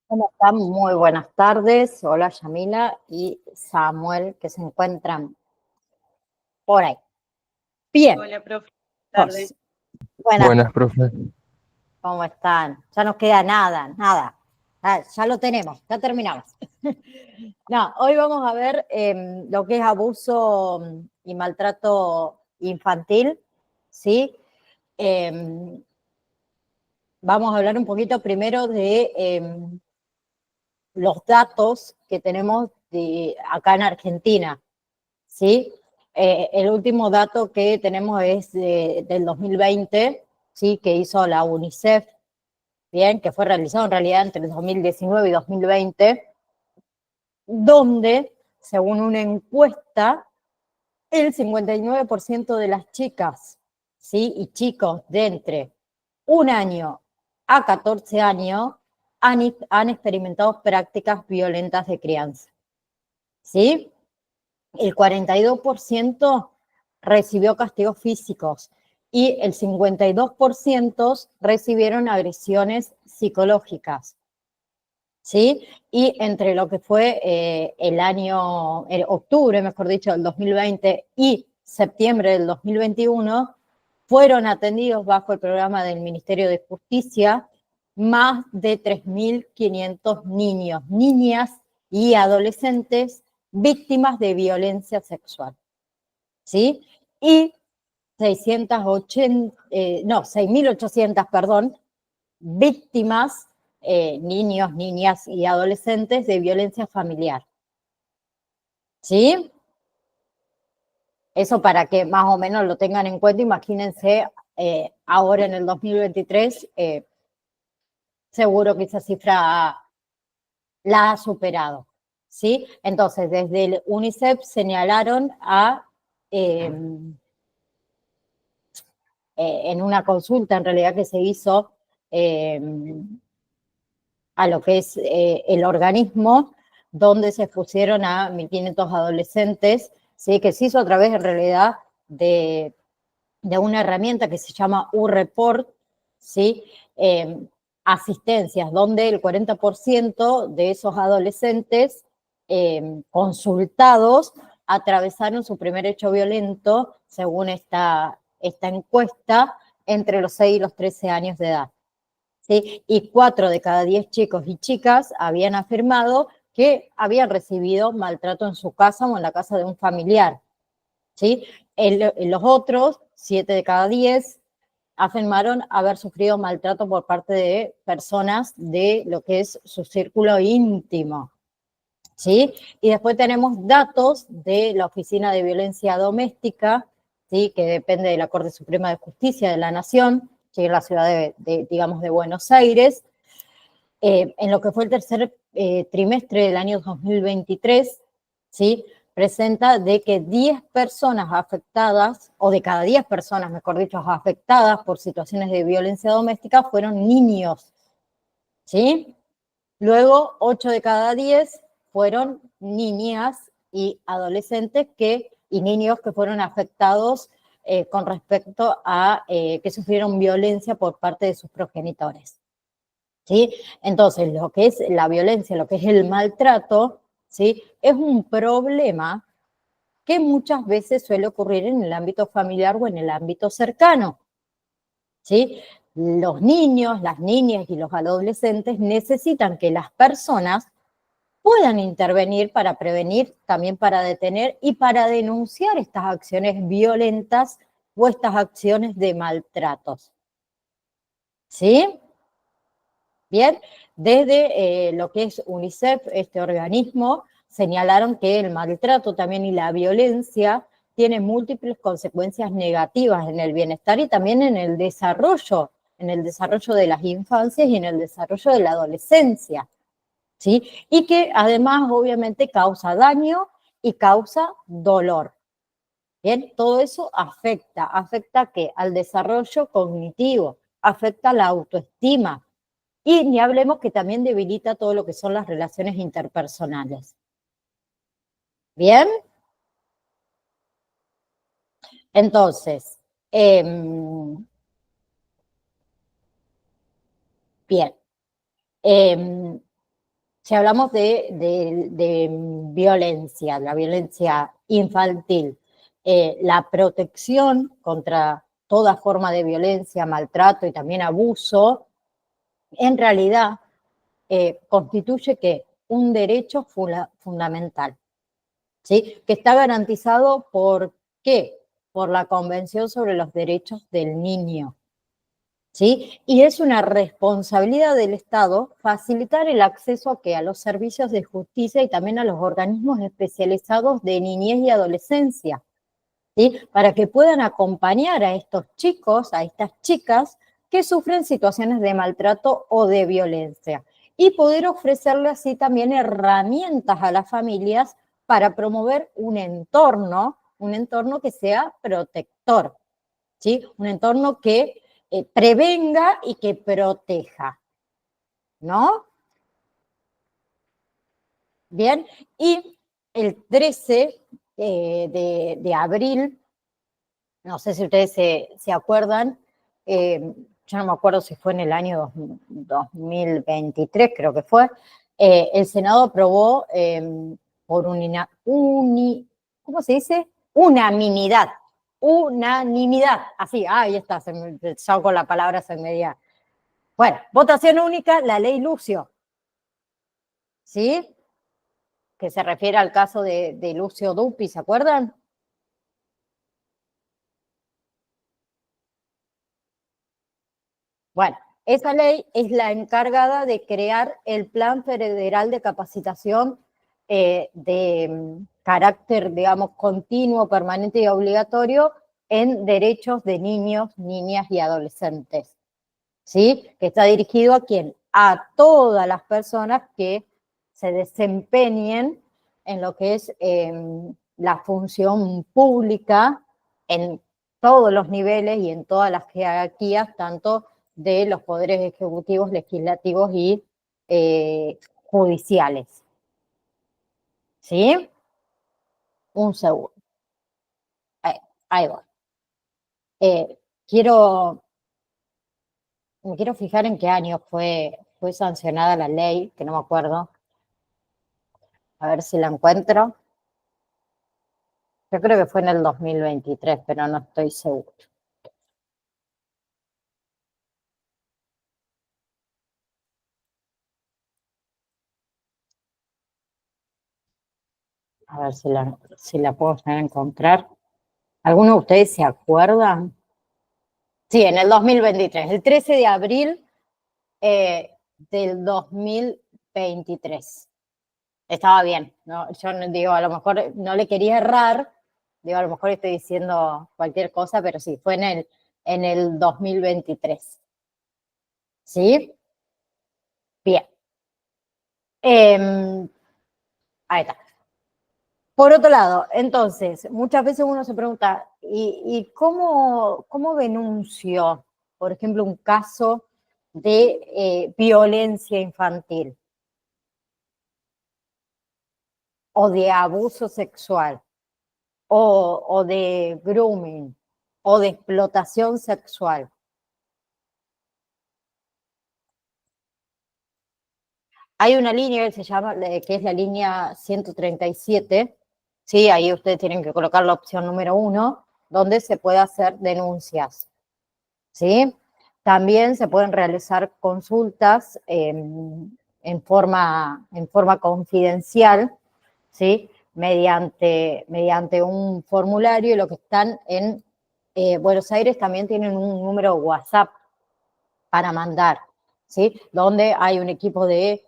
¿Cómo están? Muy buenas tardes. Hola Yamila y Samuel, que se encuentran por ahí. Bien, Hola, profe. Buenas tardes. pues, buenas, Buenas, profe. ¿cómo están? Ya nos queda nada. Ya lo tenemos, ya terminamos. No, hoy vamos a ver lo que es abuso y maltrato infantil, ¿sí? Em, Vamos a hablar un poquito primero de los datos que tenemos acá en Argentina, ¿sí? El último dato que tenemos es del 2020, ¿sí? Que hizo la UNICEF, bien, que fue realizado en realidad entre el 2019 y 2020, donde, según una encuesta, el 59% de las chicas, ¿sí? Y chicos de entre 1 año a 14 años han experimentado prácticas violentas de crianza, ¿sí? El 42% recibió castigos físicos y el 52% recibieron agresiones psicológicas, ¿sí? Y entre lo que fue octubre, mejor dicho, del 2020 y septiembre del 2021, fueron atendidos bajo el programa del Ministerio de Justicia más de 3.500 niños, niñas y adolescentes víctimas de violencia sexual, ¿sí? Y 6.800, perdón, víctimas, niños, niñas y adolescentes de violencia familiar, ¿sí? Eso para que más o menos lo tengan en cuenta. Imagínense, ahora en el 2023, seguro que esa cifra la ha superado, ¿sí? Entonces, desde el UNICEF señalaron en una consulta en realidad que se hizo eh, a lo que es el organismo, donde se expusieron a 1.500 adolescentes, ¿sí? Que se hizo a través en realidad de una herramienta que se llama U-Report, ¿sí? Asistencias, donde el 40% de esos adolescentes consultados atravesaron su primer hecho violento, según esta encuesta, entre los 6 y los 13 años de edad, ¿sí? Y 4 de cada 10 chicos y chicas habían afirmado que habían recibido maltrato en su casa o en la casa de un familiar, ¿sí? Los otros, 7 de cada 10, afirmaron haber sufrido maltrato por parte de personas de lo que es su círculo íntimo, ¿sí? Y después tenemos datos de la Oficina de Violencia Doméstica, ¿sí? Que depende de la Corte Suprema de Justicia de la Nación, ¿sí? En la ciudad digamos, de Buenos Aires, en lo que fue el tercer trimestre del año 2023, ¿sí? Presenta de que 10 personas afectadas, o de cada 10 personas, mejor dicho, afectadas por situaciones de violencia doméstica fueron niños, ¿sí? Luego, 8 de cada 10 fueron niñas y adolescentes y niños que fueron afectados con respecto a que sufrieron violencia por parte de sus progenitores, ¿sí? Entonces, lo que es la violencia, lo que es el maltrato, ¿sí? Es un problema que muchas veces suele ocurrir en el ámbito familiar o en el ámbito cercano, ¿sí? Los niños, las niñas y los adolescentes necesitan que las personas puedan intervenir para prevenir, también para detener y para denunciar estas acciones violentas o estas acciones de maltratos, ¿sí? Bien, desde lo que es UNICEF, este organismo, señalaron que el maltrato también y la violencia tienen múltiples consecuencias negativas en el bienestar y también en el desarrollo de las infancias y en el desarrollo de la adolescencia, ¿sí? Y que además obviamente causa daño y causa dolor. Bien, todo eso afecta ¿qué? Al desarrollo cognitivo, afecta a la autoestima, y ni hablemos que también debilita todo lo que son las relaciones interpersonales. ¿Bien? Entonces, bien. si hablamos de violencia, la violencia infantil, la protección contra toda forma de violencia, maltrato y también abuso, en realidad constituye que un derecho fundamental, ¿sí? Que está garantizado ¿por qué? Por la Convención sobre los Derechos del Niño, ¿sí? Y es una responsabilidad del Estado facilitar el acceso a los servicios de justicia y también a los organismos especializados de niñez y adolescencia, ¿sí? Para que puedan acompañar a estos chicos, a estas chicas que sufren situaciones de maltrato o de violencia y poder ofrecerle así también herramientas a las familias para promover un entorno que sea protector, ¿sí? Un entorno que prevenga y que proteja, ¿no? Bien, y el 13 de abril, no sé si ustedes se acuerdan, yo no me acuerdo si fue en el año 2023, creo que fue, el Senado aprobó por ¿cómo se dice? Unanimidad, así, ahí está, yo con la palabra se me dio. Bueno, votación única, la ley Lucio, ¿sí? Que se refiere al caso de Lucio Dupi, ¿se acuerdan? Bueno, esa ley es la encargada de crear el Plan Federal de Capacitación de carácter, digamos, continuo, permanente y obligatorio en derechos de niños, niñas y adolescentes, ¿sí? Que está dirigido ¿a quién? A todas las personas que se desempeñen en lo que es la función pública en todos los niveles y en todas las jerarquías, tanto de los poderes ejecutivos, legislativos y judiciales. ¿Sí? Un segundo. Ahí va. Eh, quiero, me quiero fijar en qué año fue sancionada la ley, que no me acuerdo. A ver si la encuentro. Yo creo que fue en el 2023, pero no estoy seguro. A ver si la puedo llegar a encontrar. ¿Alguno de ustedes se acuerdan? Sí, en el 2023, el 13 de abril del 2023. Estaba bien, ¿no? Yo no, digo, a lo mejor no le quería errar, digo, a lo mejor estoy diciendo cualquier cosa, pero sí, fue en el 2023. ¿Sí? Bien. Ahí está. Por otro lado, entonces, muchas veces uno se pregunta, ¿y cómo denuncio, por ejemplo, un caso de violencia infantil o de abuso sexual o de grooming o de explotación sexual? Hay una línea que se llama, que es la línea 137, ¿sí? Ahí ustedes tienen que colocar la opción número 1, donde se puede hacer denuncias, ¿sí? También se pueden realizar consultas en forma confidencial, ¿sí? Mediante un formulario, y lo que están en Buenos Aires también tienen un número WhatsApp para mandar, ¿sí? Donde hay un equipo de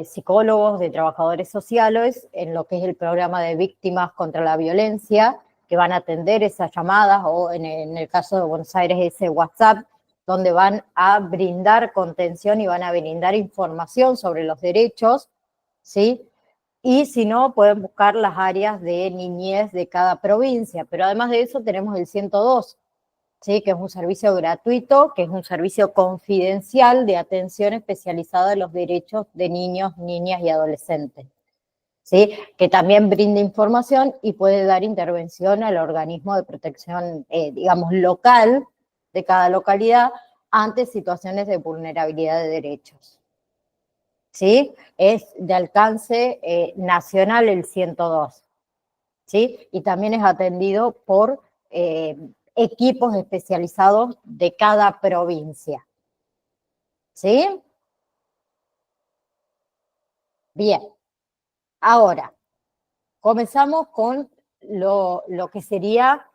psicólogos, de trabajadores sociales, en lo que es el programa de víctimas contra la violencia, que van a atender esas llamadas, o en el caso de Buenos Aires ese WhatsApp, donde van a brindar contención y van a brindar información sobre los derechos, ¿sí? Y si no, pueden buscar las áreas de niñez de cada provincia. Pero además de eso tenemos el 102, ¿sí? Que es un servicio gratuito, que es un servicio confidencial de atención especializada en los derechos de niños, niñas y adolescentes, ¿sí? Que también brinda información y puede dar intervención al organismo de protección, digamos, local de cada localidad ante situaciones de vulnerabilidad de derechos. ¿sí? Es de alcance nacional el 102, ¿sí? Y también es atendido por equipos especializados de cada provincia, ¿sí? Bien, ahora comenzamos con lo que sería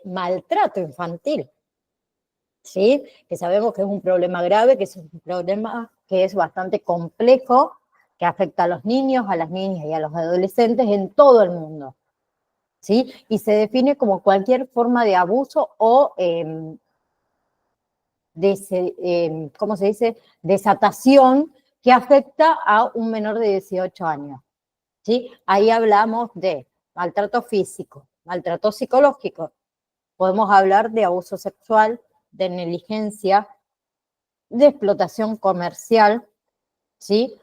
maltrato infantil, ¿sí? Que sabemos que es un problema grave, que es un problema que es bastante complejo, que afecta a los niños, a las niñas y a los adolescentes en todo el mundo, ¿sí? Y se define como cualquier forma de abuso o ¿cómo se dice? Desatación que afecta a un menor de 18 años, ¿sí? Ahí hablamos de maltrato físico, maltrato psicológico, podemos hablar de abuso sexual, de negligencia, de explotación comercial, ¿sí?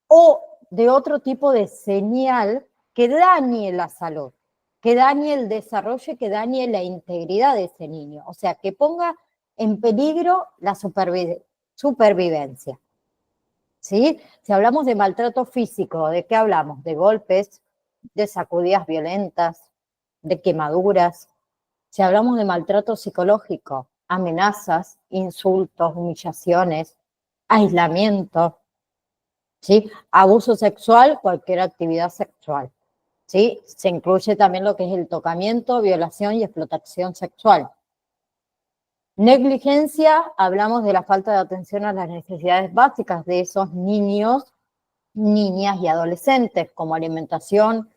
O de otro tipo de señal que dañe la salud, que dañe el desarrollo y que dañe la integridad de ese niño. O sea, que ponga en peligro la supervivencia. ¿Sí? Si hablamos de maltrato físico, ¿de qué hablamos? De golpes, de sacudidas violentas, de quemaduras. Si hablamos de maltrato psicológico, amenazas, insultos, humillaciones, aislamiento, ¿sí? Abuso sexual, cualquier actividad sexual, ¿sí? Se incluye también lo que es el tocamiento, violación y explotación sexual. Negligencia, hablamos de la falta de atención a las necesidades básicas de esos niños, niñas y adolescentes, como alimentación,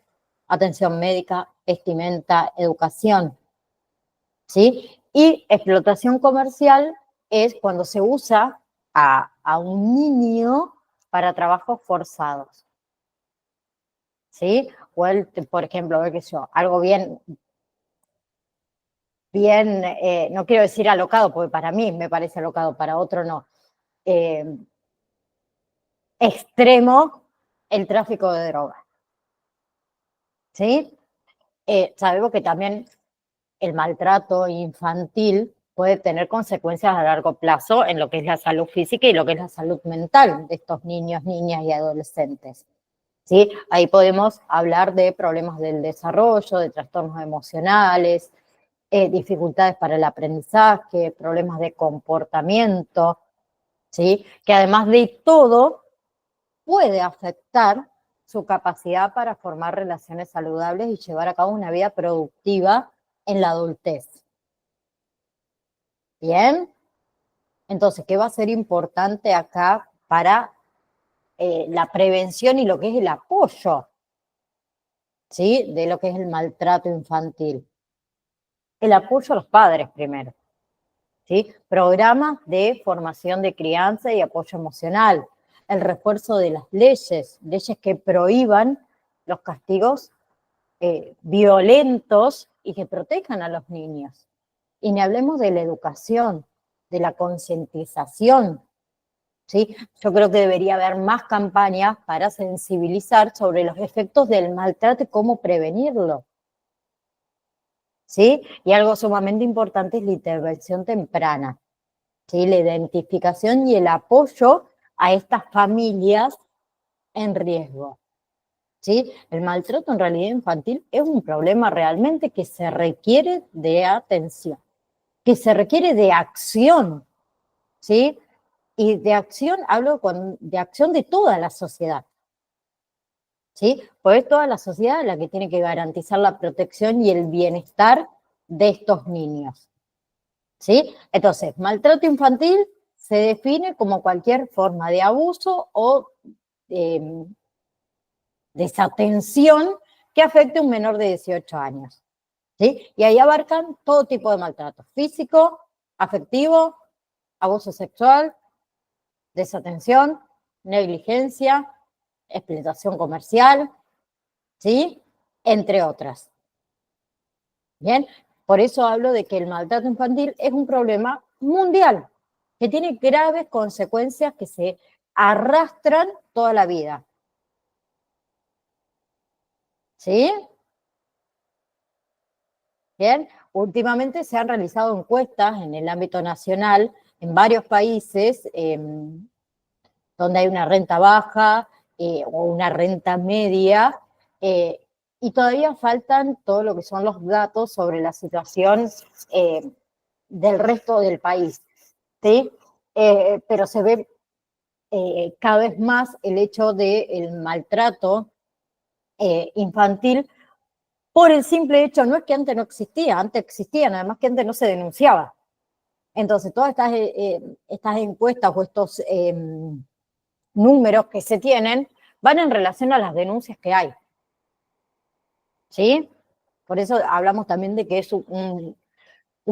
atención médica, vestimenta, educación, ¿sí? Y explotación comercial es cuando se usa a un niño para trabajos forzados, ¿sí? O él, por ejemplo, qué sé yo, algo bien, no quiero decir alocado, porque para mí me parece alocado, para otro no, eh, extremo, el tráfico de drogas, ¿sí? Sabemos que también el maltrato infantil puede tener consecuencias a largo plazo en lo que es la salud física y lo que es la salud mental de estos niños, niñas y adolescentes, ¿sí? Ahí podemos hablar de problemas del desarrollo, de trastornos emocionales, dificultades para el aprendizaje, problemas de comportamiento, ¿sí? Que además de todo puede afectar su capacidad para formar relaciones saludables y llevar a cabo una vida productiva en la adultez. Bien, entonces, ¿qué va a ser importante acá para la prevención y lo que es el apoyo, ¿sí? De lo que es el maltrato infantil? El apoyo a los padres primero, ¿sí? Programas de formación de crianza y apoyo emocional, el refuerzo de las leyes, leyes que prohíban los castigos violentos y que protejan a los niños. Y ni hablemos de la educación, de la concientización, ¿sí? Yo creo que debería haber más campañas para sensibilizar sobre los efectos del maltrato y cómo prevenirlo, ¿sí? Y algo sumamente importante es la intervención temprana, ¿sí? La identificación y el apoyo a estas familias en riesgo, ¿sí? El maltrato en realidad infantil es un problema realmente que se requiere de atención, que se requiere de acción, ¿sí? Y de acción, hablo de acción de toda la sociedad, ¿sí? Porque es toda la sociedad la que tiene que garantizar la protección y el bienestar de estos niños, ¿sí? Entonces, maltrato infantil se define como cualquier forma de abuso o eh, desatención que afecte a un menor de 18 años, ¿sí? Y ahí abarcan todo tipo de maltrato, físico, afectivo, abuso sexual, desatención, negligencia, explotación comercial, ¿sí? Entre otras. Bien, por eso hablo de que el maltrato infantil es un problema mundial, que tiene graves consecuencias que se arrastran toda la vida. ¿Sí? Bien, últimamente se han realizado encuestas en el ámbito nacional en varios países donde hay una renta baja o una renta media, y todavía faltan todo lo que son los datos sobre la situación del resto del país, ¿sí? Pero se ve cada vez más el hecho del maltrato infantil por el simple hecho, no es que antes no existía, antes existían, además que antes no se denunciaba. Entonces, todas estas encuestas o estos números que se tienen van en relación a las denuncias que hay. ¿Sí? Por eso hablamos también de que es un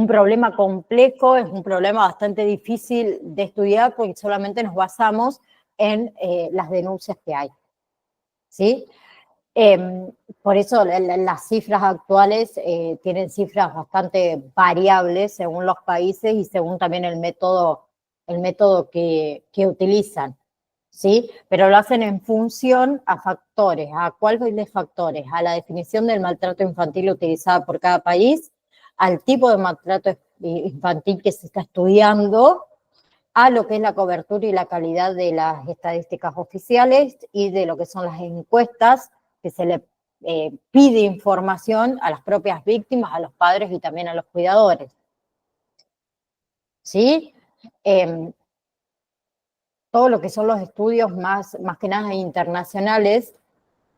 problema complejo, es un problema bastante difícil de estudiar porque solamente nos basamos en las denuncias que hay. ¿Sí? Por eso las cifras actuales tienen cifras bastante variables según los países y según también el método que utilizan, ¿sí? Pero lo hacen en función a factores. ¿A cuáles factores? A la definición del maltrato infantil utilizada por cada país, al tipo de maltrato infantil que se está estudiando, a lo que es la cobertura y la calidad de las estadísticas oficiales y de lo que son las encuestas que se le pide información a las propias víctimas, a los padres y también a los cuidadores. ¿Sí? Todo lo que son los estudios más que nada internacionales,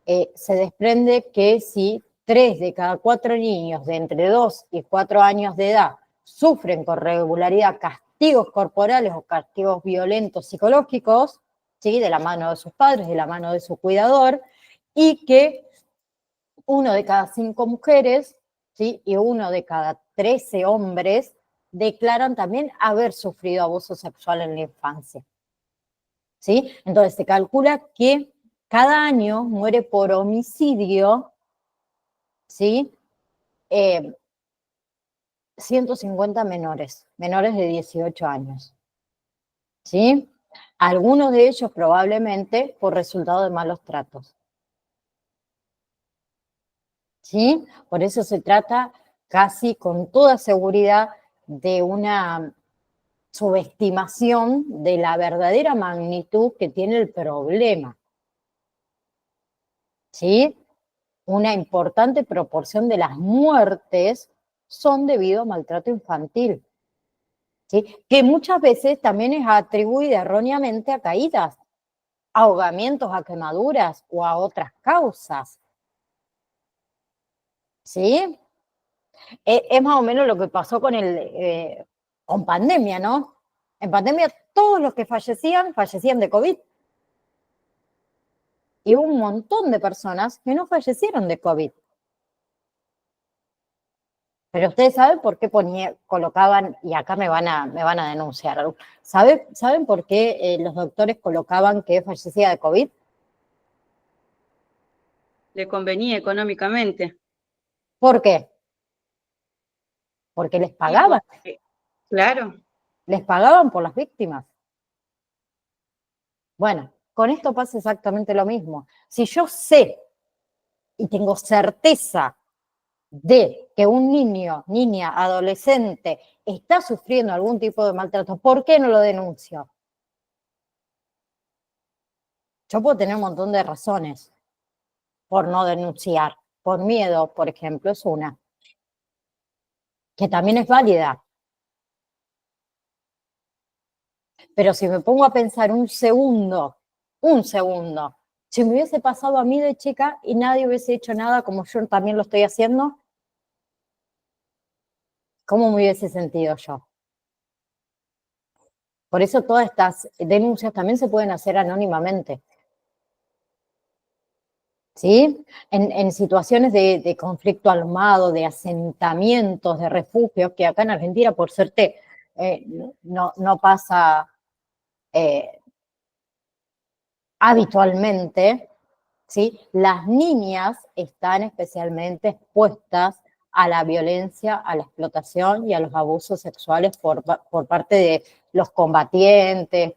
se desprende que si 3 de cada 4 niños de entre 2 y 4 años de edad sufren con regularidad castigos corporales o castigos violentos psicológicos, ¿sí? De la mano de sus padres, de la mano de su cuidador, y que 1 de cada 5 mujeres, ¿sí? Y 1 de cada 13 hombres declaran también haber sufrido abuso sexual en la infancia. ¿Sí? Entonces se calcula que cada año muere por homicidio, ¿sí? 150 menores de 18 años, ¿sí? Algunos de ellos probablemente por resultado de malos tratos, ¿sí? Por eso se trata casi con toda seguridad de una subestimación de la verdadera magnitud que tiene el problema, ¿sí? Una importante proporción de las muertes son debido a maltrato infantil, ¿sí? Que muchas veces también es atribuida erróneamente a caídas, a ahogamientos, a quemaduras o a otras causas, ¿sí? Es más o menos lo que pasó con pandemia, ¿no? En pandemia todos los que fallecían de COVID. Y hubo un montón de personas que no fallecieron de COVID. Pero ustedes saben por qué colocaban, y acá me van a denunciar, ¿saben por qué los doctores colocaban que fallecía de COVID? Le convenía económicamente. ¿Por qué? Porque claro. les pagaban por las víctimas. Bueno, con esto pasa exactamente lo mismo. Si yo sé y tengo certeza de que un niño, niña, adolescente está sufriendo algún tipo de maltrato, ¿por qué no lo denuncio? Yo puedo tener un montón de razones por no denunciar. Por miedo, por ejemplo, es una, que también es válida. Pero si me pongo a pensar un segundo, si me hubiese pasado a mí de chica y nadie hubiese hecho nada como yo también lo estoy haciendo, ¿cómo me hubiese sentido yo? Por eso todas estas denuncias también se pueden hacer anónimamente. ¿Sí? En situaciones de conflicto armado, de asentamientos, de refugios, que acá en Argentina, por suerte, no pasa habitualmente, ¿sí? Las niñas están especialmente expuestas a la violencia, a la explotación y a los abusos sexuales por parte de los combatientes,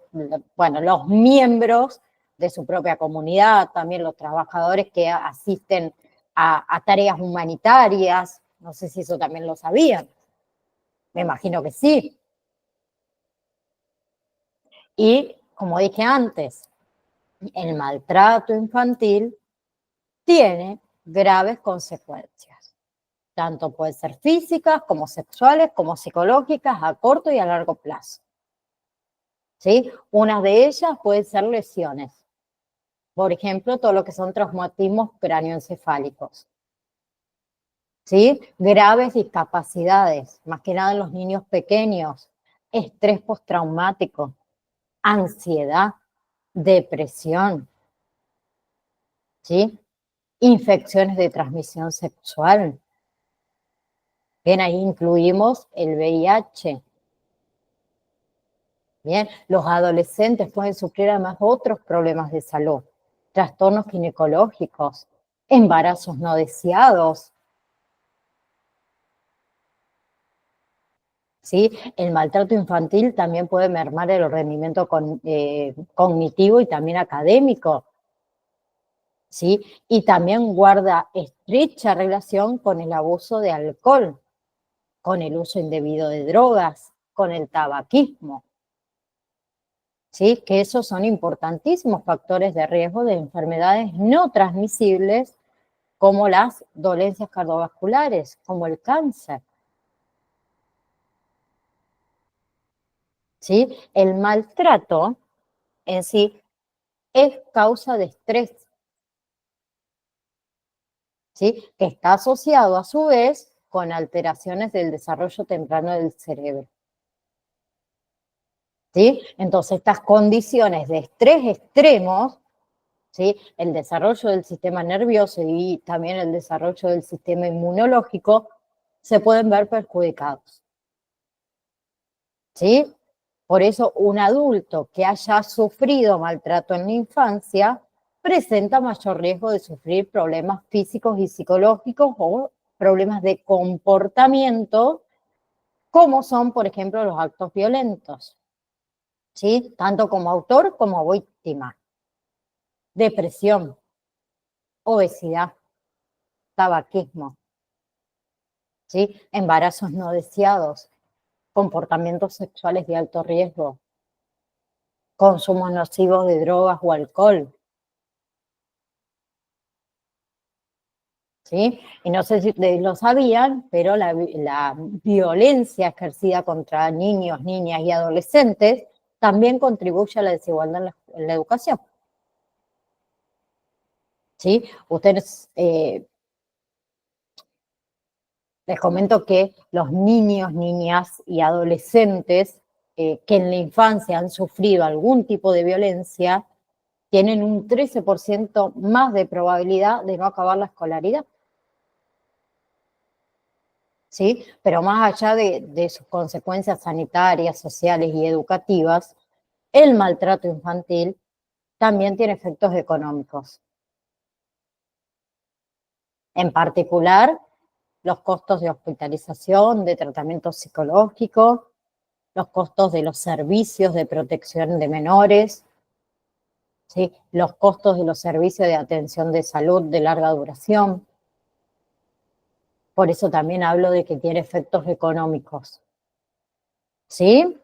bueno, los miembros de su propia comunidad, también los trabajadores que asisten a tareas humanitarias. No sé si eso también lo sabían. Me imagino que sí. Y como dije antes, el maltrato infantil tiene graves consecuencias. Tanto pueden ser físicas, como sexuales, como psicológicas, a corto y a largo plazo. ¿Sí? Una de ellas pueden ser lesiones. Por ejemplo, todo lo que son traumatismos cráneoencefálicos. ¿Sí? Graves discapacidades, más que nada en los niños pequeños, estrés postraumático, ansiedad, depresión, ¿sí? Infecciones de transmisión sexual. Bien, ahí incluimos el VIH. Bien, los adolescentes pueden sufrir además otros problemas de salud, trastornos ginecológicos, embarazos no deseados. ¿Sí? El maltrato infantil también puede mermar el rendimiento cognitivo y también académico. ¿Sí? Y también guarda estrecha relación con el abuso de alcohol, con el uso indebido de drogas, con el tabaquismo. ¿Sí? Que esos son importantísimos factores de riesgo de enfermedades no transmisibles como las dolencias cardiovasculares, como el cáncer. ¿Sí? El maltrato en sí es causa de estrés, ¿sí? Que está asociado a su vez con alteraciones del desarrollo temprano del cerebro. ¿Sí? Entonces, estas condiciones de estrés extremos, ¿sí? El desarrollo del sistema nervioso y también el desarrollo del sistema inmunológico se pueden ver perjudicados. ¿Sí? Por eso un adulto que haya sufrido maltrato en la infancia presenta mayor riesgo de sufrir problemas físicos y psicológicos o problemas de comportamiento, como son, por ejemplo, los actos violentos, ¿sí? Tanto como autor como víctima. Depresión, obesidad, tabaquismo, ¿sí? Embarazos no deseados, comportamientos sexuales de alto riesgo, consumo nocivo de drogas o alcohol, ¿sí? Y no sé si ustedes lo sabían, pero la violencia ejercida contra niños, niñas y adolescentes también contribuye a la desigualdad en la educación. ¿Sí? Ustedes, les comento que los niños, niñas y adolescentes que en la infancia han sufrido algún tipo de violencia tienen un 13% más de probabilidad de no acabar la escolaridad. ¿Sí? Pero más allá de sus consecuencias sanitarias, sociales y educativas, el maltrato infantil también tiene efectos económicos. En particular, los costos de hospitalización, de tratamiento psicológico, los costos de los servicios de protección de menores, ¿sí? Los costos de los servicios de atención de salud de larga duración. Por eso también hablo de que tiene efectos económicos. ¿Sí?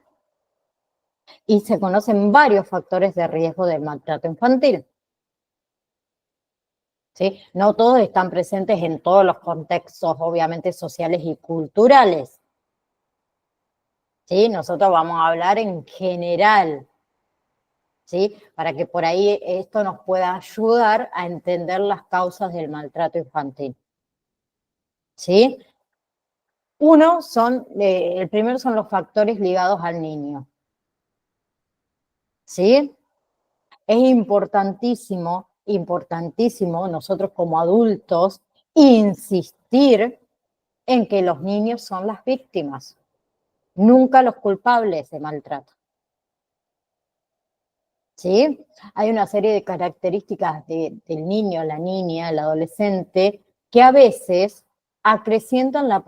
Y se conocen varios factores de riesgo del maltrato infantil. ¿Sí? No todos están presentes en todos los contextos, obviamente, sociales y culturales. ¿Sí? Nosotros vamos a hablar en general, ¿sí? Para que por ahí esto nos pueda ayudar a entender las causas del maltrato infantil. ¿Sí? El primero son los factores ligados al niño. ¿Sí? Es importantísimo, importantísimo nosotros como adultos insistir en que los niños son las víctimas, nunca los culpables de maltrato. ¿Sí? Hay una serie de características del niño, la niña, el adolescente, que a veces acrecientan la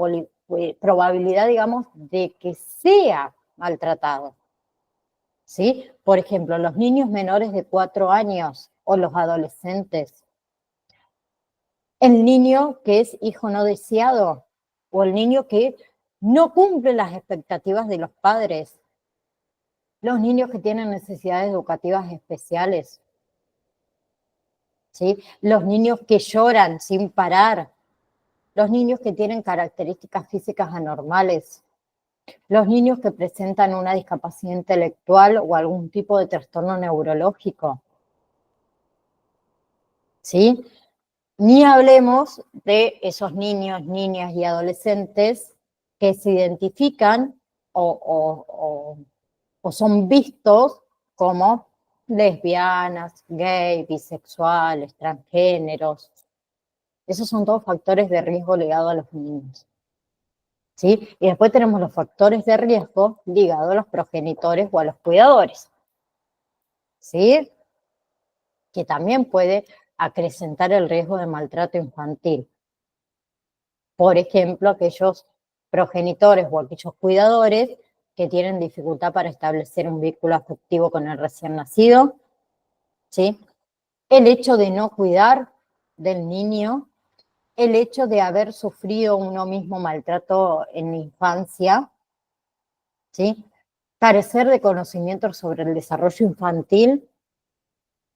probabilidad, digamos, de que sea maltratado. ¿Sí? Por ejemplo, los niños menores de 4 años o los adolescentes. El niño que es hijo no deseado o el niño que no cumple las expectativas de los padres. los niños que tienen necesidades educativas especiales, ¿sí? Los niños que lloran sin parar, los niños que tienen características físicas anormales, los niños que presentan una discapacidad intelectual o algún tipo de trastorno neurológico, ¿sí? Ni hablemos de esos niños, niñas y adolescentes que se identifican o son vistos como lesbianas, gay, bisexuales, transgéneros. Esos son todos factores de riesgo ligados a los niños, ¿sí? Y después tenemos los factores de riesgo ligados a los progenitores o a los cuidadores, ¿sí? Que también puede acrecentar el riesgo de maltrato infantil. Por ejemplo, aquellos progenitores o aquellos cuidadores que tienen dificultad para establecer un vínculo afectivo con el recién nacido, ¿sí? El hecho de no cuidar del niño, el hecho de haber sufrido uno mismo maltrato en la infancia, ¿sí? Carecer de conocimientos sobre el desarrollo infantil,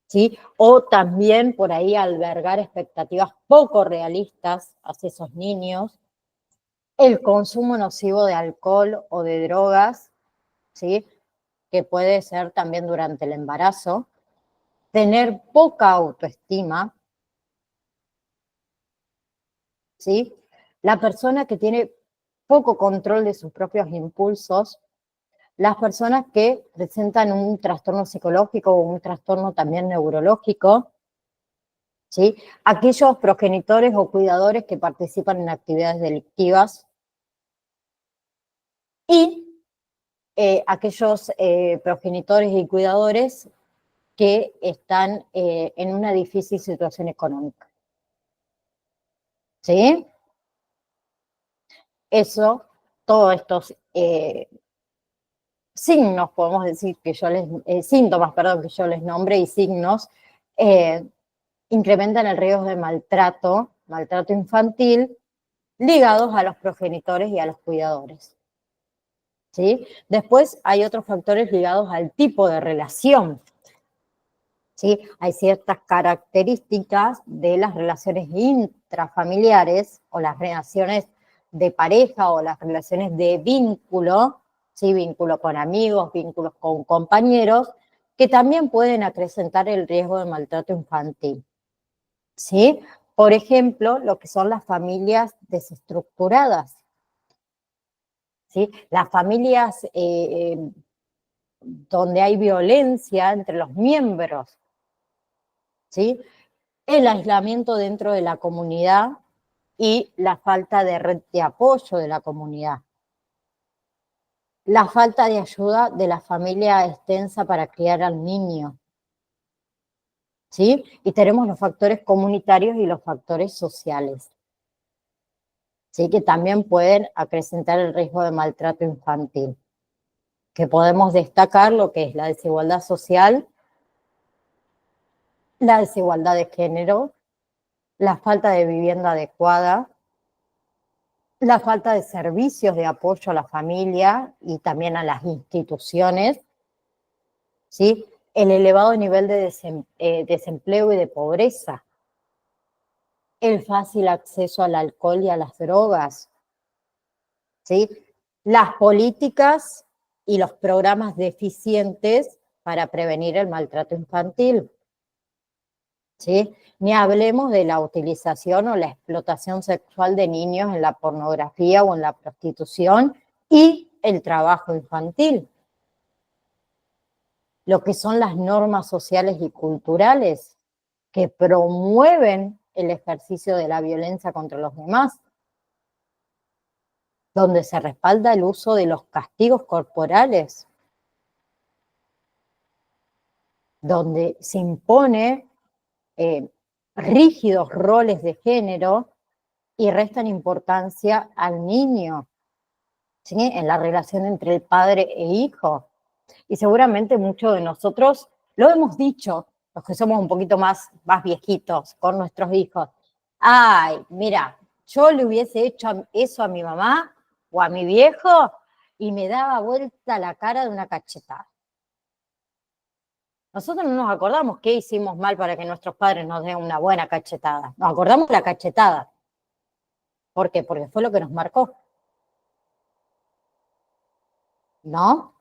¿sí? O también por ahí albergar expectativas poco realistas hacia esos niños, el consumo nocivo de alcohol o de drogas, ¿sí? Que puede ser también durante el embarazo, tener poca autoestima, ¿sí? La persona que tiene poco control de sus propios impulsos, las personas que presentan un trastorno psicológico o un trastorno también neurológico, ¿sí? Aquellos progenitores o cuidadores que participan en actividades delictivas y aquellos progenitores y cuidadores que están en una difícil situación económica, ¿sí? Eso, todos estos signos, podemos decir que yo les, síntomas, perdón, que yo les nombré y signos, eh, incrementan el riesgo de maltrato infantil, ligados a los progenitores y a los cuidadores, ¿sí? Después hay otros factores ligados al tipo de relación, ¿sí? Hay ciertas características de las relaciones intrafamiliares o las relaciones de pareja o las relaciones de vínculo, ¿sí? Vínculo con amigos, vínculos con compañeros, que también pueden acrecentar el riesgo de maltrato infantil, ¿sí? Por ejemplo, lo que son las familias desestructuradas, ¿sí? Las familias donde hay violencia entre los miembros, ¿sí? El aislamiento dentro de la comunidad y la falta de red de apoyo de la comunidad. La falta de ayuda de la familia extensa para criar al niño, ¿sí? Y tenemos los factores comunitarios y los factores sociales, ¿sí? Que también pueden acrecentar el riesgo de maltrato infantil. Que podemos destacar lo que es la desigualdad social, la desigualdad de género, la falta de vivienda adecuada, la falta de servicios de apoyo a la familia y también a las instituciones, ¿sí? El elevado nivel de desempleo y de pobreza, el fácil acceso al alcohol y a las drogas, ¿sí? Las políticas y los programas deficientes para prevenir el maltrato infantil, ¿sí? Ni hablemos de la utilización o la explotación sexual de niños en la pornografía o en la prostitución y el trabajo infantil. Lo que son las normas sociales y culturales que promueven el ejercicio de la violencia contra los demás, donde se respalda el uso de los castigos corporales, donde se impone rígidos roles de género y restan importancia al niño, ¿sí? En la relación entre el padre e hijo. Y seguramente muchos de nosotros lo hemos dicho, los que somos un poquito más viejitos, con nuestros hijos. Ay, mira, yo le hubiese hecho eso a mi mamá o a mi viejo y me daba vuelta la cara de una cachetada. Nosotros no nos acordamos qué hicimos mal para que nuestros padres nos den una buena cachetada. Nos acordamos la cachetada. ¿Por qué? Porque fue lo que nos marcó. ¿No?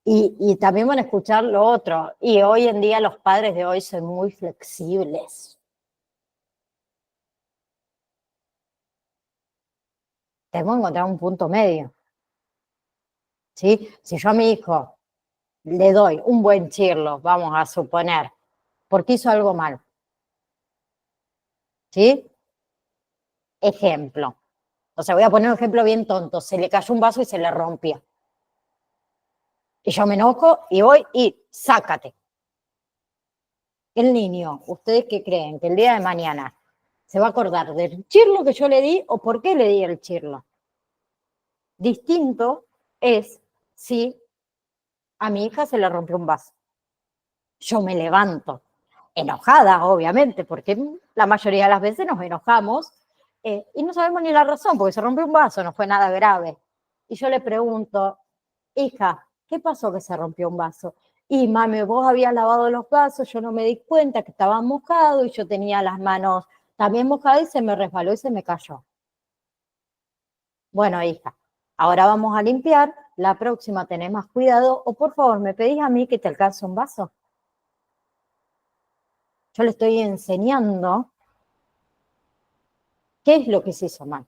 Y también van a escuchar lo otro. Y hoy en día los padres de hoy son muy flexibles. Tenemos que encontrar un punto medio. ¿Sí? Si yo a mi hijo le doy un buen chirlo, vamos a suponer, porque hizo algo mal. ¿Sí? Ejemplo. O sea, voy a poner un ejemplo bien tonto. Se le cayó un vaso y se le rompió. Y yo me enojo y voy y sácate. El niño, ¿ustedes qué creen? Que el día de mañana se va a acordar del chirlo que yo le di o por qué le di el chirlo. Distinto es si a mi hija se le rompió un vaso. Yo me levanto, enojada, obviamente, porque la mayoría de las veces nos enojamos y no sabemos ni la razón, porque se rompió un vaso, no fue nada grave. Y yo le pregunto, hija, ¿qué pasó que se rompió un vaso? Y mami, vos habías lavado los vasos, yo no me di cuenta que estaban mojados y yo tenía las manos también mojadas y se me resbaló y se me cayó. Bueno, hija, ahora vamos a limpiar, la próxima tenés más cuidado o por favor me pedís a mí que te alcance un vaso. Yo le estoy enseñando qué es lo que se hizo mal.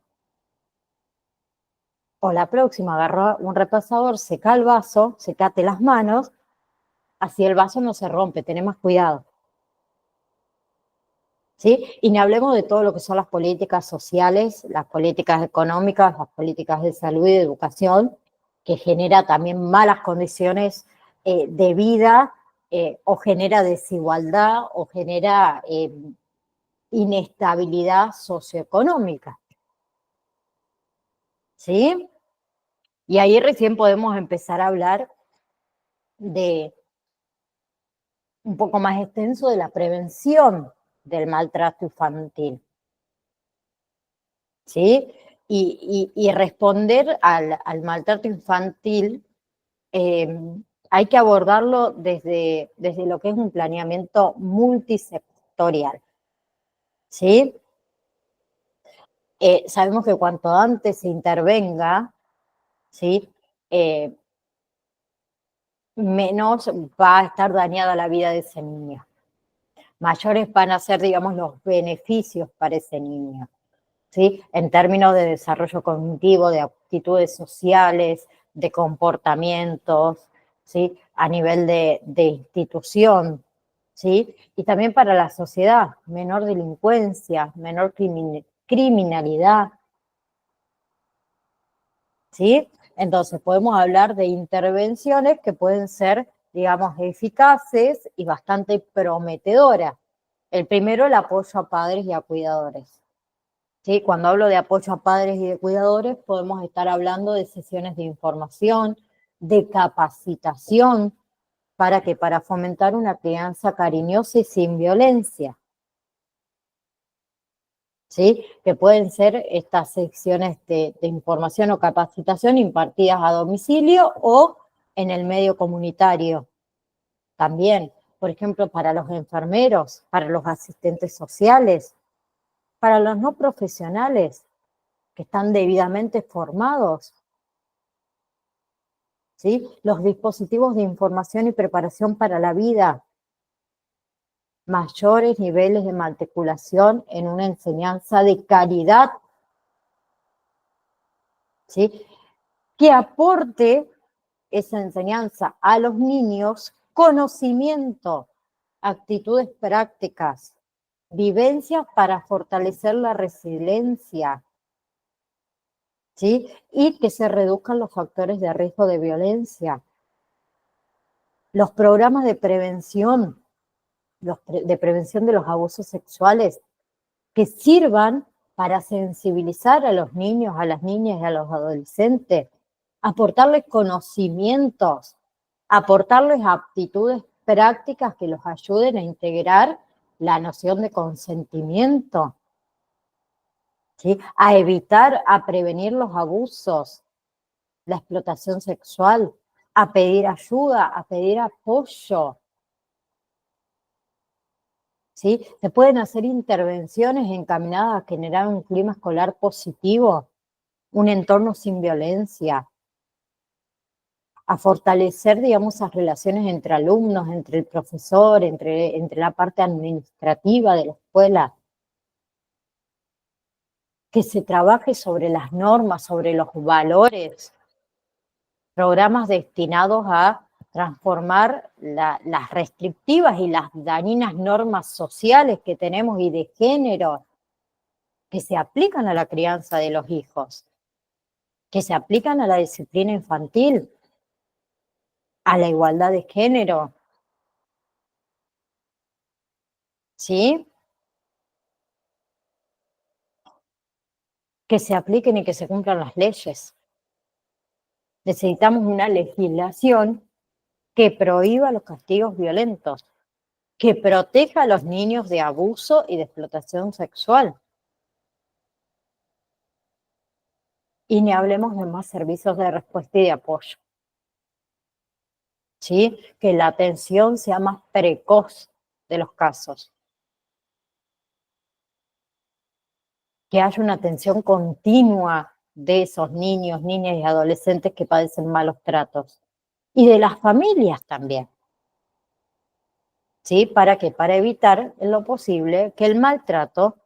O la próxima agarra un repasador, seca el vaso, secate las manos, así el vaso no se rompe, tenés más cuidado. ¿Sí? Y ni hablemos de todo lo que son las políticas sociales, las políticas económicas, las políticas de salud y de educación, que genera también malas condiciones de vida o genera desigualdad o genera inestabilidad socioeconómica. ¿Sí? Y ahí recién podemos empezar a hablar de un poco más extenso de la prevención del maltrato infantil. ¿Sí? Y responder al maltrato infantil hay que abordarlo desde lo que es un planeamiento multisectorial. ¿Sí? Sabemos que cuanto antes se intervenga, ¿sí? Menos va a estar dañada la vida de ese niño. Mayores van a ser, digamos, los beneficios para ese niño, ¿sí? En términos de desarrollo cognitivo, de aptitudes sociales, de comportamientos, ¿sí? A nivel de institución, ¿sí? Y también para la sociedad, menor delincuencia, menor criminalidad, ¿sí? Entonces podemos hablar de intervenciones que pueden ser, digamos, eficaces y bastante prometedoras. El primero, el apoyo a padres y a cuidadores. ¿Sí? Cuando hablo de apoyo a padres y de cuidadores, podemos estar hablando de sesiones de información, de capacitación, para fomentar una crianza cariñosa y sin violencia. ¿Sí? Que pueden ser estas secciones de información o capacitación impartidas a domicilio o en el medio comunitario. También, por ejemplo, para los enfermeros, para los asistentes sociales, para los no profesionales que están debidamente formados. ¿Sí? Los dispositivos de información y preparación para la vida, mayores niveles de matriculación en una enseñanza de calidad, ¿sí? Que aporte esa enseñanza a los niños conocimiento, actitudes prácticas, vivencias para fortalecer la resiliencia, ¿sí? Y que se reduzcan los factores de riesgo de violencia. Los programas de prevención, de prevención de los abusos sexuales, que sirvan para sensibilizar a los niños, a las niñas y a los adolescentes, aportarles conocimientos, aportarles aptitudes prácticas que los ayuden a integrar la noción de consentimiento, ¿sí? A evitar, a prevenir los abusos, la explotación sexual, a pedir ayuda, a pedir apoyo. ¿Sí? Se pueden hacer intervenciones encaminadas a generar un clima escolar positivo, un entorno sin violencia, a fortalecer, digamos, esas relaciones entre alumnos, entre el profesor, entre la parte administrativa de la escuela, que se trabaje sobre las normas, sobre los valores, programas destinados a transformar las restrictivas y las dañinas normas sociales que tenemos y de género que se aplican a la crianza de los hijos, que se aplican a la disciplina infantil, a la igualdad de género, ¿sí? Que se apliquen y que se cumplan las leyes. Necesitamos una legislación que prohíba los castigos violentos, que proteja a los niños de abuso y de explotación sexual. Y ni hablemos de más servicios de respuesta y de apoyo. ¿Sí? Que la atención sea más precoz de los casos. Que haya una atención continua de esos niños, niñas y adolescentes que padecen malos tratos. Y de las familias también. ¿Sí? ¿Para qué? Para evitar en lo posible que el maltrato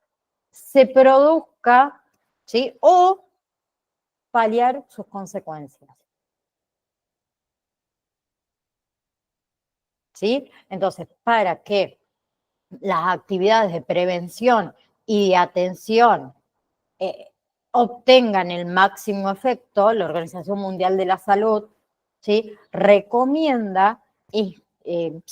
se produzca, ¿sí? O paliar sus consecuencias. ¿Sí? Entonces, para que las actividades de prevención y de atención eh, obtengan el máximo efecto, la Organización Mundial de la Salud, ¿sí? Recomienda sí,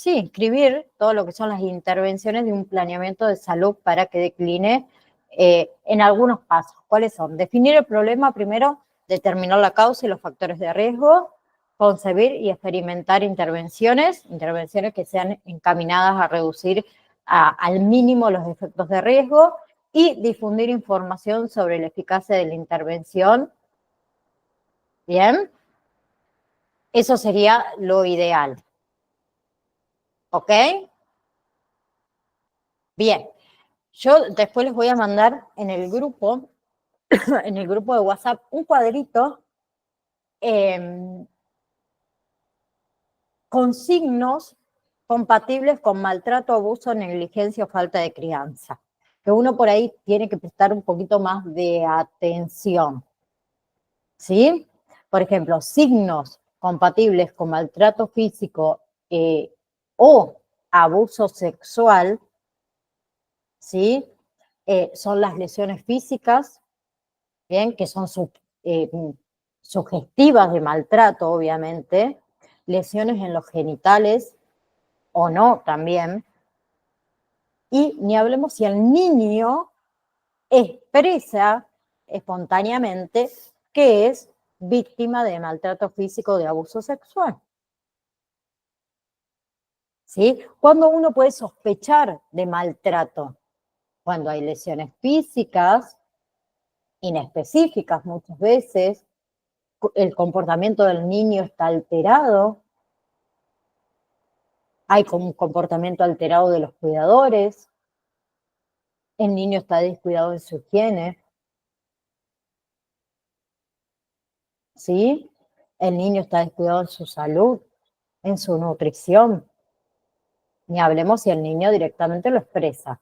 inscribir todo lo que son las intervenciones de un planeamiento de salud para que decline en algunos pasos. ¿Cuáles son? Definir el problema primero, determinar la causa y los factores de riesgo, concebir y experimentar intervenciones que sean encaminadas a reducir al mínimo los efectos de riesgo y difundir información sobre la eficacia de la intervención. Bien, eso sería lo ideal. ¿Ok? Bien, yo después les voy a mandar en el grupo, en el grupo de WhatsApp, un cuadrito con signos compatibles con maltrato, abuso, negligencia o falta de crianza. Que uno por ahí tiene que prestar un poquito más de atención. ¿Sí? Por ejemplo, signos compatibles con maltrato físico o abuso sexual, ¿sí? Son las lesiones físicas, ¿bien? Que son sugestivas de maltrato, obviamente, lesiones en los genitales o no también, y ni hablemos si el niño expresa espontáneamente que es víctima de maltrato físico o de abuso sexual. ¿Sí? ¿Cuándo uno puede sospechar de maltrato? Cuando hay lesiones físicas, inespecíficas muchas veces, el comportamiento del niño está alterado, hay un comportamiento alterado de los cuidadores, el niño está descuidado en su higiene, ¿sí? El niño está descuidado en su salud, en su nutrición. Ni hablemos si el niño directamente lo expresa.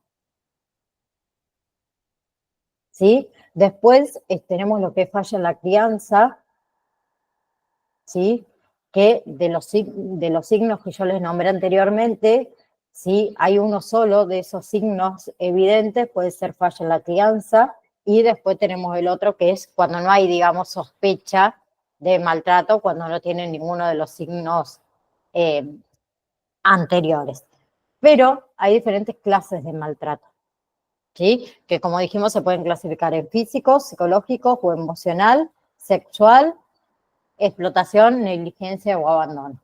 ¿Sí? Después tenemos lo que es falla en la crianza, ¿sí? Que de los signos que yo les nombré anteriormente, ¿sí? Hay uno solo de esos signos evidentes, puede ser falla en la crianza, y después tenemos el otro que es cuando no hay, digamos, sospecha de maltrato, cuando no tiene ninguno de los signos anteriores. Pero hay diferentes clases de maltrato, ¿sí? Que como dijimos se pueden clasificar en físico, psicológico o emocional, sexual, explotación, negligencia o abandono,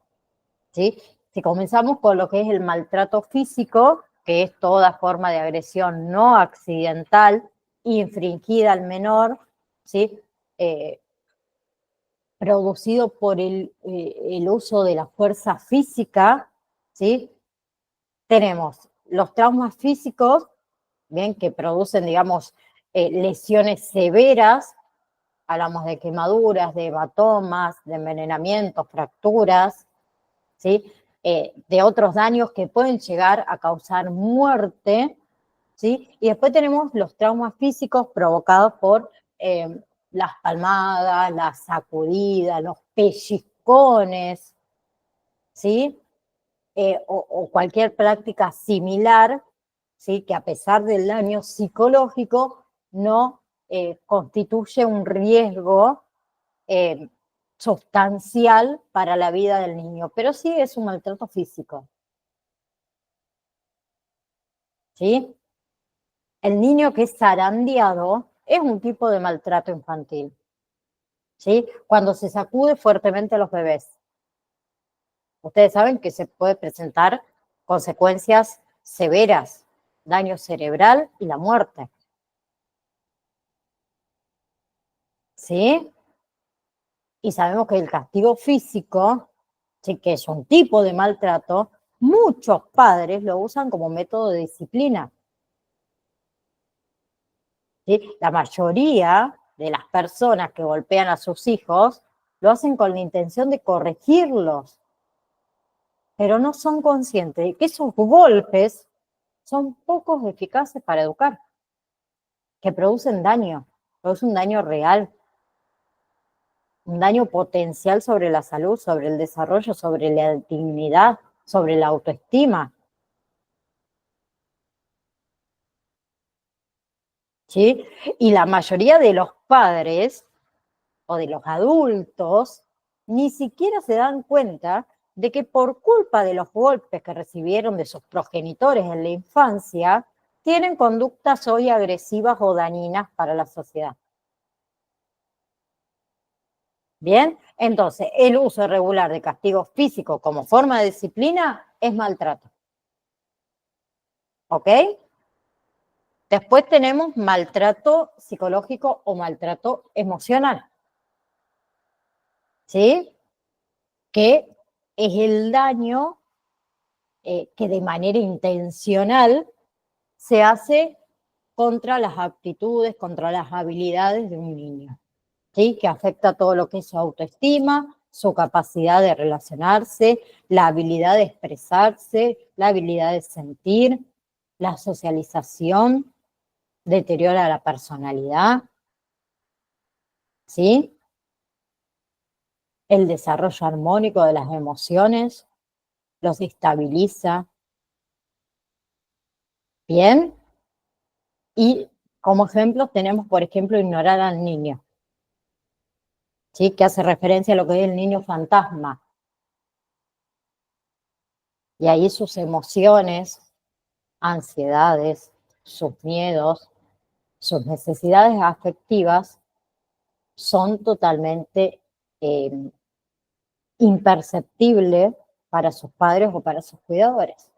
¿sí? Si comenzamos con lo que es el maltrato físico, que es toda forma de agresión no accidental infringida al menor, ¿sí? producido por el uso de la fuerza física, ¿sí? Tenemos los traumas físicos, bien, que producen, digamos, lesiones severas, hablamos de quemaduras, de hematomas, de envenenamientos, fracturas, ¿sí? De otros daños que pueden llegar a causar muerte, ¿sí? Y después tenemos los traumas físicos provocados por las palmadas, las sacudidas, los pellizcones, ¿sí? O cualquier práctica similar, ¿sí? Que a pesar del daño psicológico no constituye un riesgo eh, sustancial para la vida del niño, pero sí es un maltrato físico, ¿sí? El niño que es zarandeado es un tipo de maltrato infantil, ¿sí? Cuando se sacude fuertemente a los bebés. Ustedes saben que se puede presentar consecuencias severas, daño cerebral y la muerte, ¿sí? Y sabemos que el castigo físico, ¿sí? Que es un tipo de maltrato, muchos padres lo usan como método de disciplina, ¿sí? La mayoría de las personas que golpean a sus hijos lo hacen con la intención de corregirlos, pero no son conscientes de que esos golpes son pocos eficaces para educar, que producen un daño real, un daño potencial sobre la salud, sobre el desarrollo, sobre la dignidad, sobre la autoestima, ¿sí? Y la mayoría de los padres o de los adultos ni siquiera se dan cuenta de que por culpa de los golpes que recibieron de sus progenitores en la infancia, tienen conductas hoy agresivas o dañinas para la sociedad. Bien, entonces el uso irregular de castigos físicos como forma de disciplina es maltrato. ¿Ok? Después tenemos maltrato psicológico o maltrato emocional. ¿Sí? Que es el daño que de manera intencional se hace contra las aptitudes, contra las habilidades de un niño, ¿sí? Que afecta todo lo que es su autoestima, su capacidad de relacionarse, la habilidad de expresarse, la habilidad de sentir, la socialización, deteriora la personalidad, ¿sí? El desarrollo armónico de las emociones, los estabiliza, ¿bien? Y como ejemplos tenemos, por ejemplo, ignorar al niño, ¿sí? Que hace referencia a lo que es el niño fantasma. Y ahí sus emociones, ansiedades, sus miedos, sus necesidades afectivas son totalmente eh, imperceptibles para sus padres o para sus cuidadores.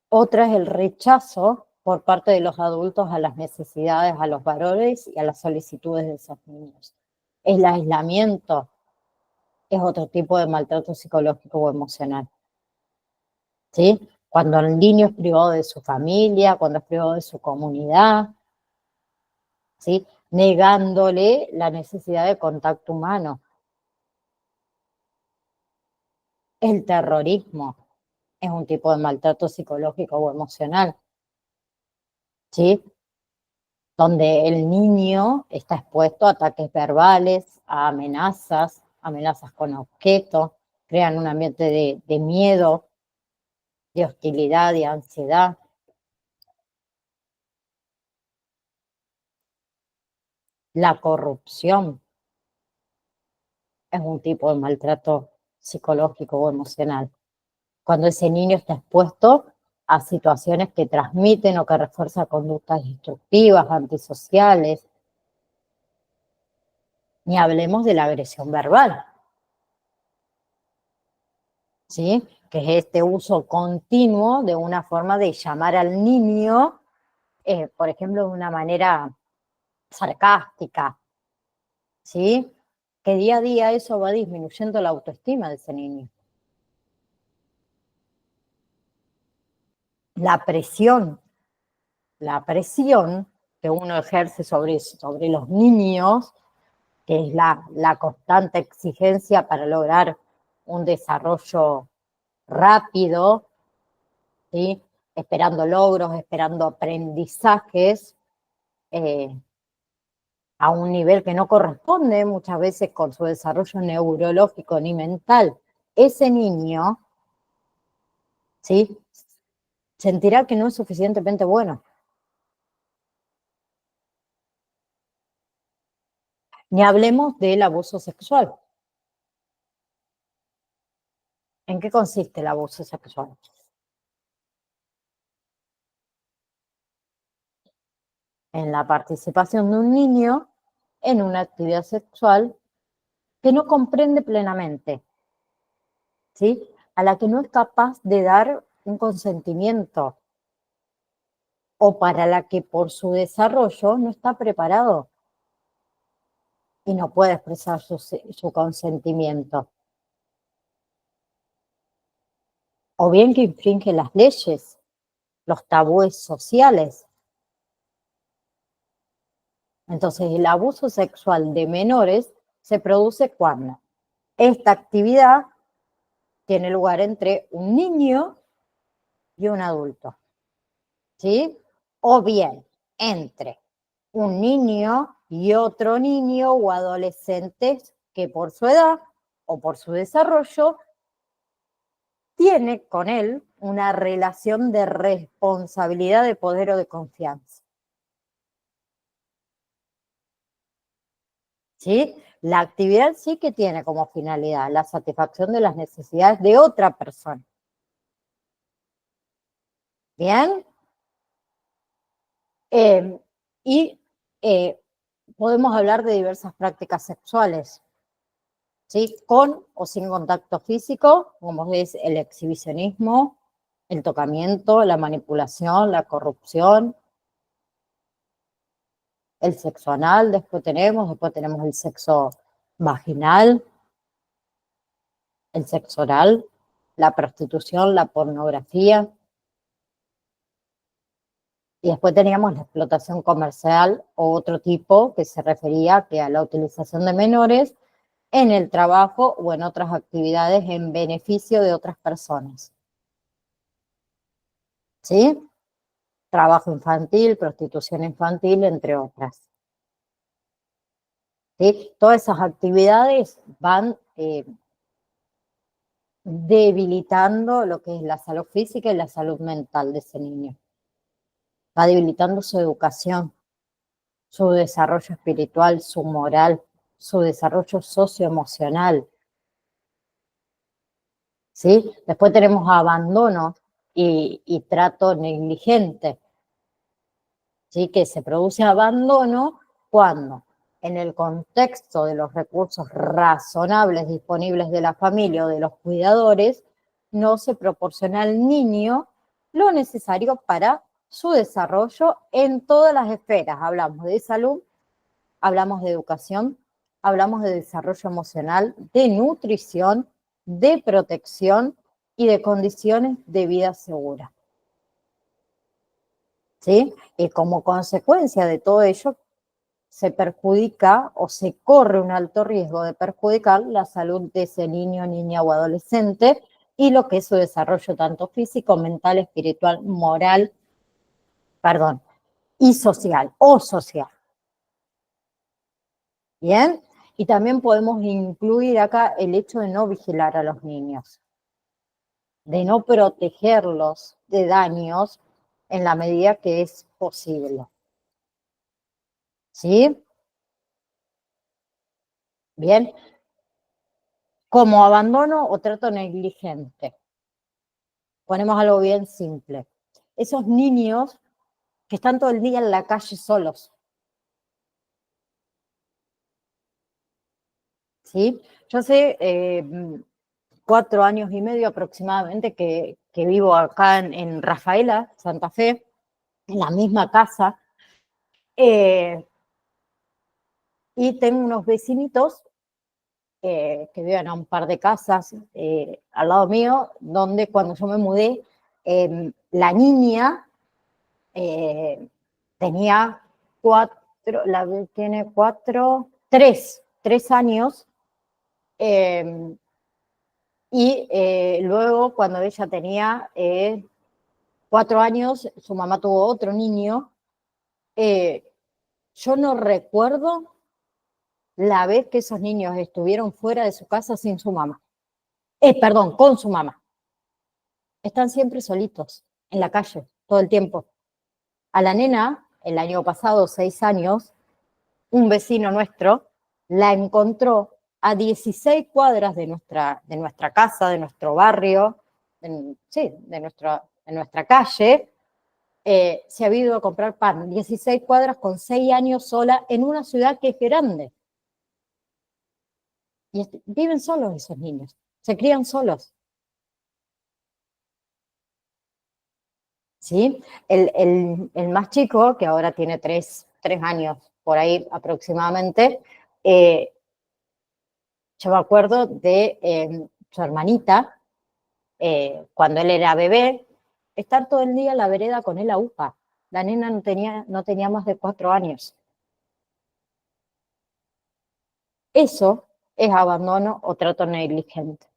Otra es el rechazo por parte de los adultos a las necesidades, a los valores y a las solicitudes de esos niños. El aislamiento es otro tipo de maltrato psicológico o emocional, ¿sí? Cuando el niño es privado de su familia, cuando es privado de su comunidad, ¿sí? Negándole la necesidad de contacto humano. El terrorismo es un tipo de maltrato psicológico o emocional, ¿sí? Donde el niño está expuesto a ataques verbales, a amenazas, amenazas con objetos, crean un ambiente de miedo, de hostilidad, de ansiedad. La corrupción es un tipo de maltrato psicológico o emocional. Cuando ese niño está expuesto a situaciones que transmiten o que refuerzan conductas destructivas, antisociales, ni hablemos de la agresión verbal, ¿sí? Que es este uso continuo de una forma de llamar al niño, por ejemplo, de una manera sarcástica, ¿sí? Que día a día eso va disminuyendo la autoestima de ese niño. La presión que uno ejerce sobre los niños, que es la constante exigencia para lograr un desarrollo rápido, ¿sí? Esperando logros, esperando aprendizajes a un nivel que no corresponde muchas veces con su desarrollo neurológico ni mental. Ese niño, ¿sí? Sentirá que no es suficientemente bueno. Ni hablemos del abuso sexual. ¿En qué consiste el abuso sexual? En la participación de un niño en una actividad sexual que no comprende plenamente, ¿sí? A la que no es capaz de dar un consentimiento o para la que por su desarrollo no está preparado y no puede expresar su consentimiento. O bien que infringe las leyes, los tabúes sociales. Entonces, el abuso sexual de menores se produce cuando esta actividad tiene lugar entre un niño y un adulto, ¿sí? O bien entre un niño y otro niño o adolescentes que por su edad o por su desarrollo tiene con él una relación de responsabilidad, de poder o de confianza. ¿Sí? La actividad sí que tiene como finalidad la satisfacción de las necesidades de otra persona. ¿Bien? Y podemos hablar de diversas prácticas sexuales, ¿sí? Con o sin contacto físico, como es el exhibicionismo, el tocamiento, la manipulación, la corrupción, el sexo anal, después tenemos el sexo vaginal, el sexo oral, la prostitución, la pornografía. Y después teníamos la explotación comercial o otro tipo que se refería a la utilización de menores en el trabajo o en otras actividades en beneficio de otras personas. ¿Sí? Trabajo infantil, prostitución infantil, entre otras. ¿Sí? Todas esas actividades van debilitando lo que es la salud física y la salud mental de ese niño. Va debilitando su educación, su desarrollo espiritual, su moral, su desarrollo socioemocional. ¿Sí? Después tenemos abandono y trato negligente. ¿Sí? Que se produce abandono cuando en el contexto de los recursos razonables disponibles de la familia o de los cuidadores, no se proporciona al niño lo necesario para su desarrollo en todas las esferas. Hablamos de salud, hablamos de educación, hablamos de desarrollo emocional, de nutrición, de protección y de condiciones de vida segura. ¿Sí? Y como consecuencia de todo ello, se perjudica o se corre un alto riesgo de perjudicar la salud de ese niño, niña o adolescente y lo que es su desarrollo tanto físico, mental, espiritual, moral, perdón, y social o social. ¿Bien? Y también podemos incluir acá el hecho de no vigilar a los niños, de no protegerlos de daños en la medida que es posible. ¿Sí? Bien. Como abandono o trato negligente. Ponemos algo bien simple. Esos niños que están todo el día en la calle solos. ¿Sí? Yo hace 4 años y medio aproximadamente que vivo acá en Rafaela, Santa Fe, en la misma casa. Y tengo unos vecinitos que viven a un par de casas al lado mío, donde cuando yo me mudé, la niña tenía tiene tres años, eh, y luego cuando ella tenía 4 años, su mamá tuvo otro niño. Eh, yo no recuerdo la vez que esos niños estuvieron fuera de su casa sin su mamá. Perdón, con su mamá. Están siempre solitos, en la calle, todo el tiempo. A la nena, el año pasado, 6 años, un vecino nuestro la encontró a 16 cuadras de nuestra casa, de nuestro barrio, sí, de nuestra calle. Se había ido a comprar pan, 16 cuadras con 6 años sola en una ciudad que es grande. Y viven solos esos niños, se crían solos. ¿Sí? El más chico, que ahora tiene 3 años por ahí aproximadamente, eh, yo me acuerdo de su hermanita, cuando él era bebé, estar todo el día en la vereda con él a UPA. La nena no tenía más de 4 años. Eso es abandono o trato negligente.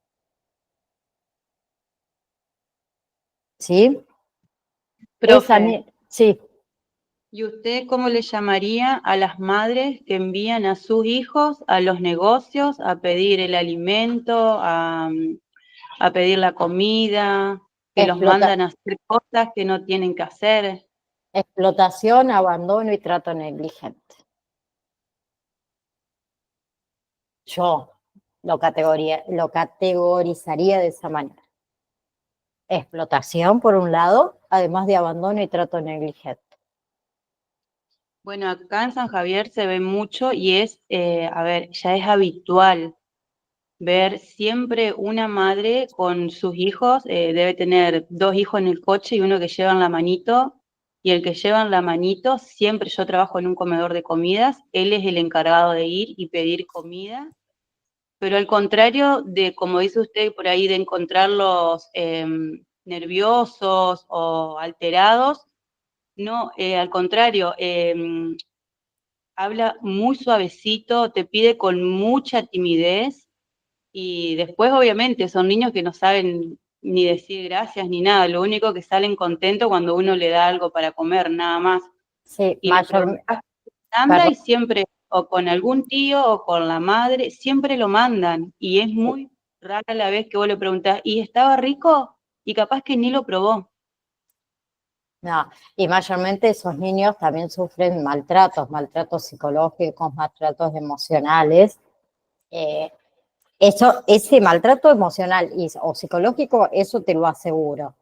¿Sí? Profe, Sí, ¿y usted cómo le llamaría a las madres que envían a sus hijos a los negocios a pedir el alimento, a pedir la comida, que los explota, mandan a hacer cosas que no tienen que hacer? explotación, abandono y trato negligente. Yo lo categorizaría de esa manera. Explotación, por un lado, además de abandono y trato negligente. Bueno, acá en San Javier se ve mucho y es, a ver, ya es habitual ver siempre una madre con sus hijos, debe tener 2 hijos en el coche y uno que lleva en la manito, y el que lleva en la manito, siempre yo trabajo en un comedor de comidas, él es el encargado de ir y pedir comida, pero al contrario de, como dice usted por ahí, de encontrarlos nerviosos o alterados, no, al contrario, habla muy suavecito, te pide con mucha timidez y después obviamente son niños que no saben ni decir gracias ni nada, lo único que salen contentos cuando uno le da algo para comer, nada más. Sí, Y le preguntas, anda perdón, y siempre, o con algún tío o con la madre, siempre lo mandan. Y es muy rara la vez que vos le preguntás, ¿y estaba rico? Y capaz que ni lo probó. no, y mayormente esos niños también sufren maltratos psicológicos, maltratos emocionales. Eh, ese maltrato emocional o psicológico, eso te lo aseguro.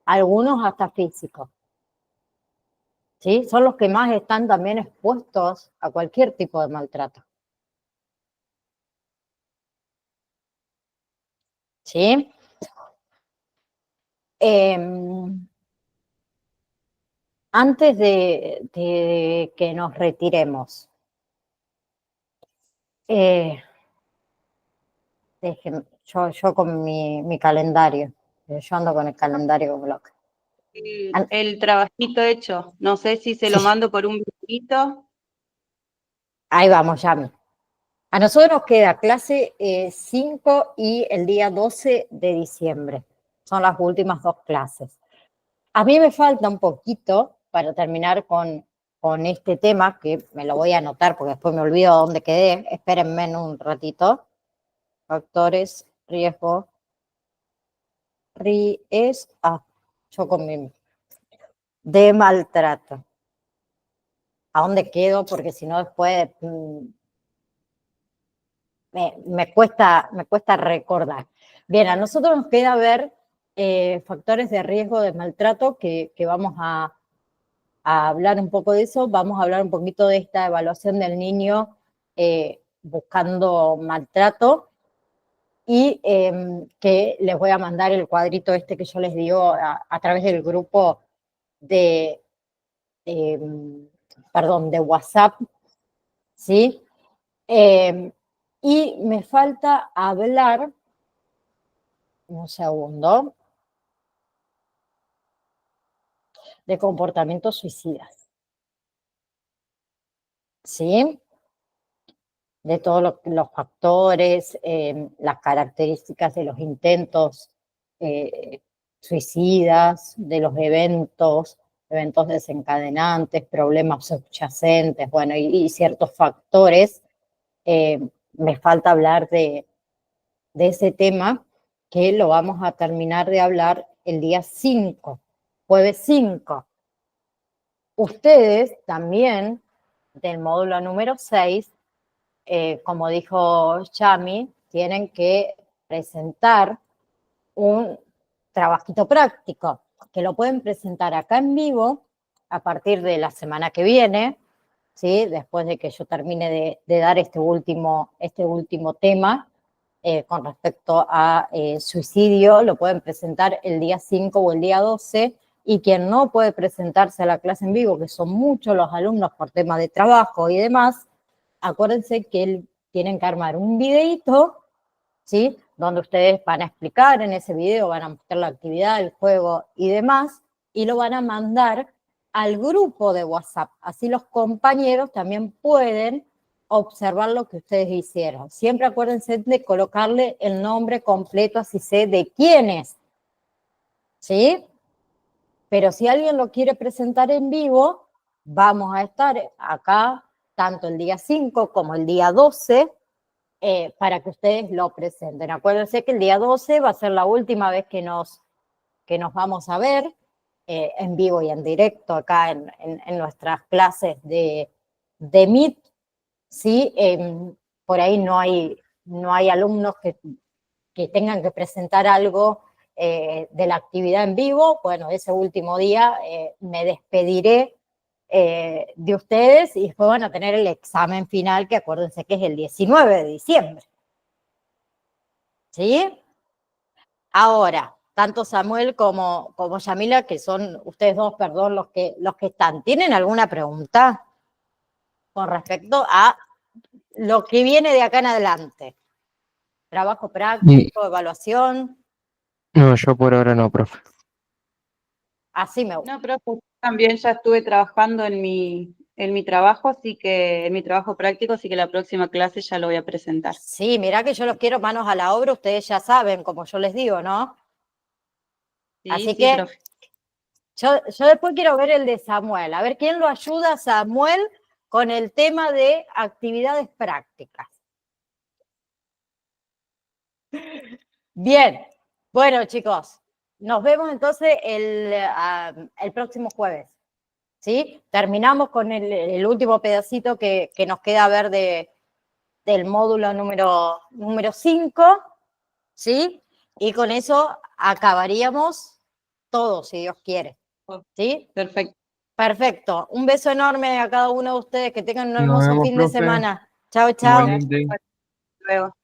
Algunos hasta físicos, ¿sí? Son los que más están también expuestos a cualquier tipo de maltrato, ¿sí? Antes de que nos retiremos, yo con mi calendario, yo ando con el calendario blog. El trabajito hecho, no sé si se lo Sí, mando por un videito. ahí vamos, Yami. A nosotros nos queda clase 5 y el día 12 de diciembre. Son las últimas 2 clases. A mí me falta un poquito para terminar con este tema, que me lo voy a anotar porque después me olvido dónde quedé. Espérenme en un ratito. Factores, riesgo, yo con de maltrato. ¿A dónde quedo? Porque si no después me cuesta recordar. Bien, a nosotros nos queda ver factores de riesgo de maltrato, que vamos a hablar un poco de eso. Vamos a hablar un poquito de esta evaluación del niño buscando maltrato, y que les voy a mandar el cuadrito este que yo les digo a través del grupo de, de, perdón, de WhatsApp, ¿sí? Y me falta hablar, un segundo, de comportamientos suicidas. ¿Sí? De todos los factores, las características de los intentos suicidas, de los eventos desencadenantes, problemas subyacentes, bueno, y ciertos factores. Me falta hablar de ese tema, que lo vamos a terminar de hablar el día 5, jueves 5. Ustedes también, del módulo número 6, como dijo Yami, tienen que presentar un trabajito práctico, que lo pueden presentar acá en vivo a partir de la semana que viene, ¿sí? Después de que yo termine de dar este último tema con respecto a suicidio, lo pueden presentar el día 5 o el día 12, y quien no puede presentarse a la clase en vivo, que son muchos los alumnos por temas de trabajo y demás, acuérdense que tienen que armar un videito, ¿sí? Donde ustedes van a explicar en ese video, van a mostrar la actividad, el juego y demás, y lo van a mandar al grupo de WhatsApp. Así los compañeros también pueden observar lo que ustedes hicieron. Siempre acuérdense de colocarle el nombre completo, así sé de quién es, ¿sí? Pero si alguien lo quiere presentar en vivo, vamos a estar acá tanto el día 5 como el día 12, para que ustedes lo presenten. Acuérdense que el día 12 va a ser la última vez que nos vamos a ver en vivo y en directo acá en nuestras clases de Meet, ¿sí? Por ahí no hay alumnos que tengan que presentar algo de la actividad en vivo. Bueno, ese último día me despediré de ustedes, y después van a tener el examen final, que acuérdense que es el 19 de diciembre. ¿Sí? Ahora, tanto Samuel como Yamila, que son ustedes dos, perdón, los que están, ¿tienen alguna pregunta con respecto a lo que viene de acá en adelante? Trabajo práctico, evaluación. No, yo por ahora no, profe. Así me gusta. No, profe, también ya estuve trabajando en mi trabajo, así que en mi trabajo práctico, así que la próxima clase ya lo voy a presentar. Sí, mirá que yo los quiero manos a la obra, ustedes ya saben, como yo les digo, ¿no? Sí, Así sí, que profe. yo después quiero ver el de Samuel, a ver quién lo ayuda a Samuel con el tema de actividades prácticas. Bien, bueno chicos, nos vemos entonces el próximo jueves, ¿sí? Terminamos con el último pedacito que nos queda ver del módulo número 5, ¿sí? Y con eso acabaríamos todo, si Dios quiere, ¿sí? Perfecto. Perfecto. Un beso enorme a cada uno de ustedes, que tengan un Nos hermoso vemos, fin de profe. semana. Chao, chao. Igualmente. Hasta luego.